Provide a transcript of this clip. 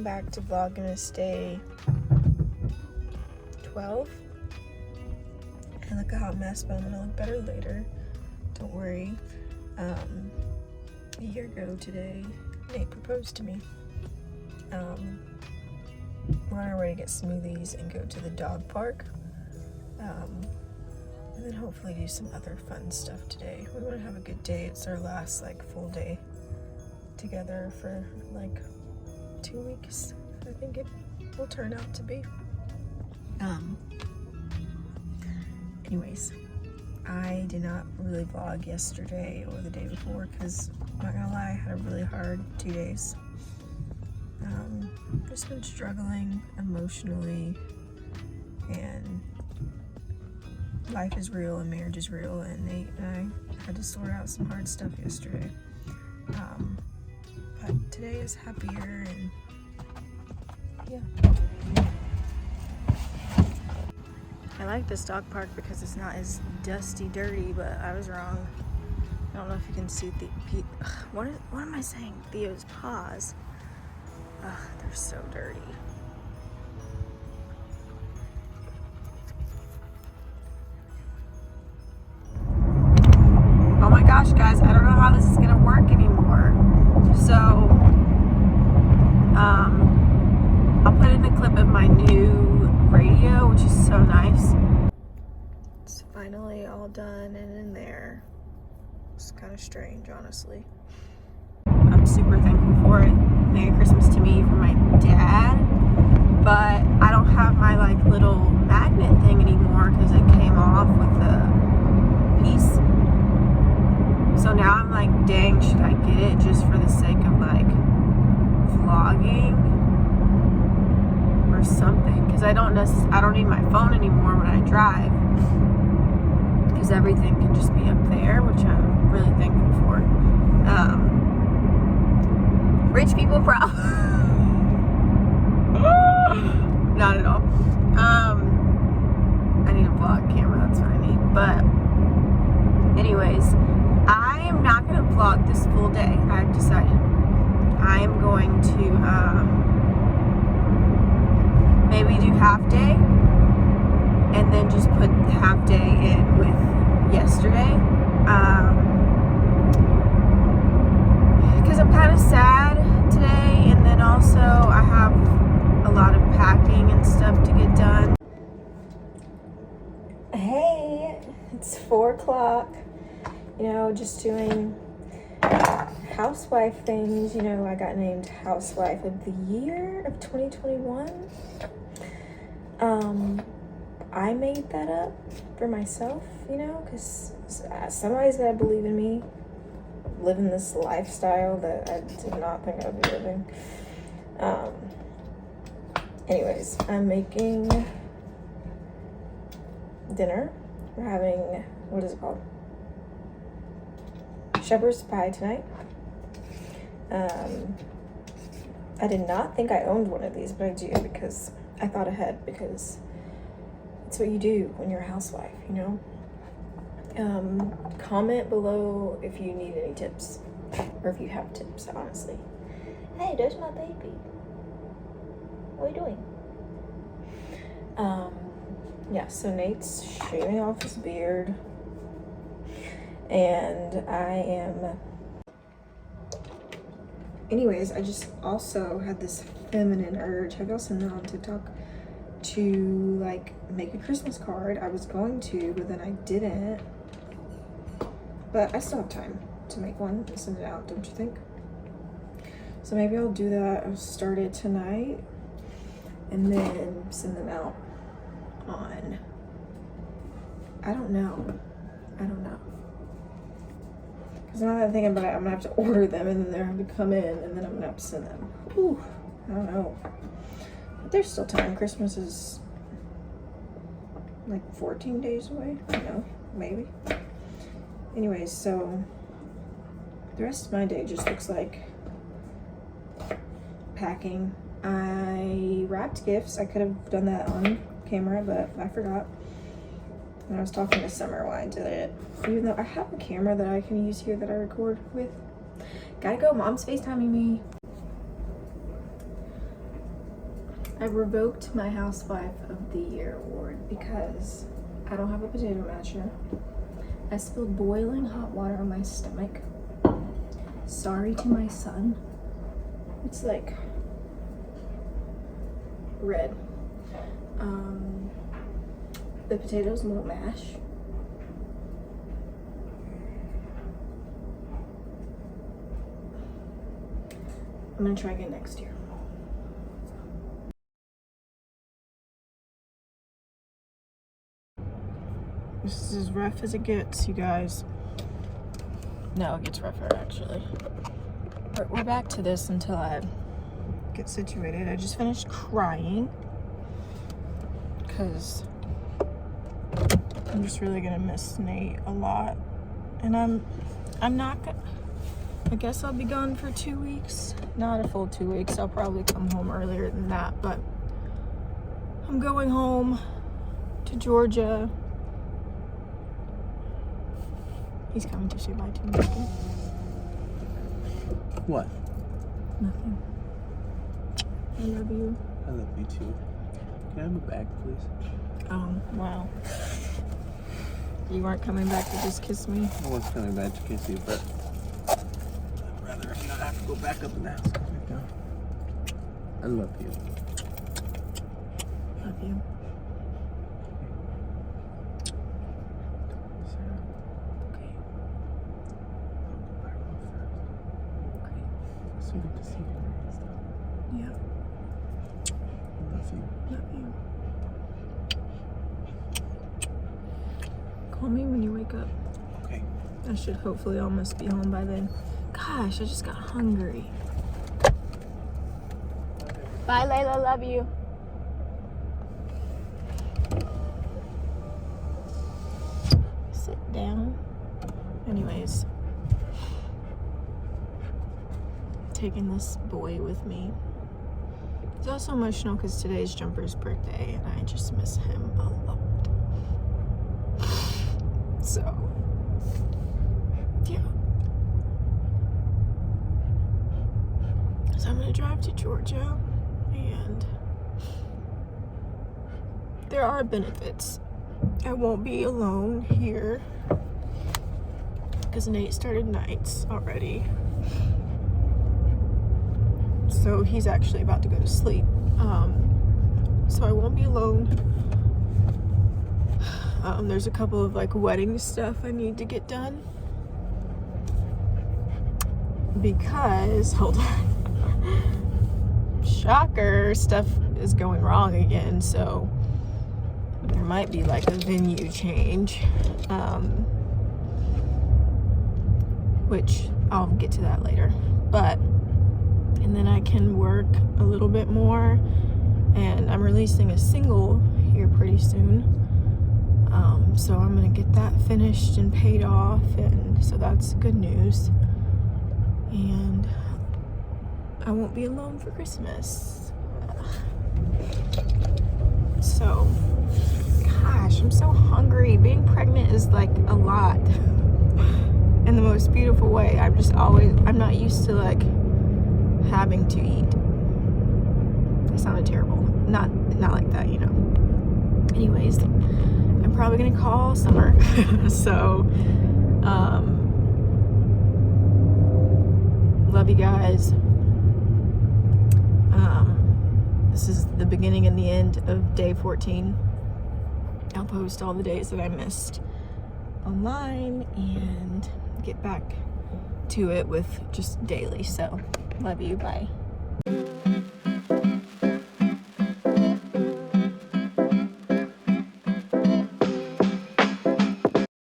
welcome back to VLOGMAS day 12. I look a hot mess, but I'm gonna look better later. Don't worry. A year ago today, Nate proposed to me. We're on our way to get smoothies and go to the dog park. And then hopefully do some other fun stuff today. We want to have a good day. It's our last full day together for 2 weeks. I think it will turn out to be. Anyways, I did not really vlog yesterday or the day before because, I'm not gonna lie, I had a really hard 2 days. Just been struggling emotionally, and life is real and marriage is real, and Nate and I had to sort out some hard stuff yesterday. But today is happier, and yeah. I like this dog park because it's not as dusty, dirty, but I was wrong. I don't know if you can see what am I saying? Theo's paws. Ugh, they're so dirty. Oh my gosh, guys, I don't know how this is gonna work anymore. So, I'll put in a clip of my new radio, which is so nice. It's finally all done and in there. It's kind of strange, honestly. I'm super thankful for it. Merry Christmas to me from my dad. But I don't have my little magnet thing anymore because it came off with the piece. So now I'm like, dang, should I get it just for the sake of vlogging or something? Because I don't need my phone anymore when I drive, because everything can just be up there, which I'm really thankful for. Rich people problem. Not at all. I need a vlog camera, that's what I need. But anyways, I am not going to vlog this full day. I've decided. I am going to maybe do half day and then just put half day in with yesterday. Because I'm kind of sad today, and then also I have a lot of packing and stuff to get done. Hey, it's 4 o'clock. Just doing housewife things. I got named Housewife of the Year of 2021. I made that up for myself, because somebody's got to believe in me, living this lifestyle that I did not think I would be living. Anyways, I'm making dinner. We're having, what is it called? Shepherd's pie tonight. I did not think I owned one of these, but I do, because I thought ahead, because it's what you do when you're a housewife, Comment below if you need any tips, or if you have tips, honestly. Hey, there's my baby. What are you doing? Yeah, so Nate's shaving off his beard, and I am... Anyways, I just also had this feminine urge. Have y'all seen that on TikTok? To make a Christmas card. I was going to, but then I didn't. But I still have time to make one and send it out, don't you think? So maybe I'll do that. I'll start it tonight and then send them out on, I don't know. Because now that I'm thinking about it, I'm gonna have to order them, and then they're gonna come in, and then I'm gonna have to send them. Whew, I don't know. But there's still time. Christmas is 14 days away. I don't know, maybe. Anyways, so the rest of my day just looks like packing. I wrapped gifts. I could have done that on camera, but I forgot. And I was talking to Summer while I did it. Even though I have a camera that I can use here that I record with. Gotta go, Mom's FaceTiming me. I revoked my Housewife of the Year award because I don't have a potato masher. I spilled boiling hot water on my stomach. Sorry to my son. It's like red. The potatoes won't mash. I'm gonna try again next year. This is as rough as it gets, you guys. No, it gets rougher actually. We're back to this until I get situated. I just finished crying because I'm just really gonna miss Nate a lot, and I'm not gonna. I guess I'll be gone for 2 weeks. Not a full 2 weeks. I'll probably come home earlier than that, but I'm going home to Georgia. He's coming to say bye to me. What? Nothing. I love you. I love you too. Can I have a bag, please? Wow. You weren't coming back to just kiss me? I was coming back to kiss you, but I'd rather not have to go back up in the house. I love you. Love you. Okay. I'll go back up first. Okay. So good to see you and stuff. Yeah. I love you. Love you. Call me when you wake up. Okay. I should hopefully almost be home by then. Gosh, I just got hungry. Bye, Layla. Love you. Sit down. Anyways, taking this boy with me. He's also emotional because today's Jumper's birthday and I just miss him a lot. So, yeah. So I'm gonna drive to Georgia, and there are benefits. I won't be alone here because Nate started nights already. So he's actually about to go to sleep. So I won't be alone. There's a couple of like wedding stuff I need to get done because, hold on, shocker, stuff is going wrong again, so there might be like a venue change, which I'll get to that later, and then I can work a little bit more, and I'm releasing a single here pretty soon. So I'm gonna get that finished and paid off, and so that's good news. And I won't be alone for Christmas. So, gosh, I'm so hungry. Being pregnant is like a lot in the most beautiful way. I'm not used to like having to eat. It sounded terrible. Not like that, you know. Anyways, I'm probably gonna call Summer. So, love you guys. This is the beginning and the end of day 14. I'll post all the days that I missed online and get back to it with just daily. So, love you. Bye.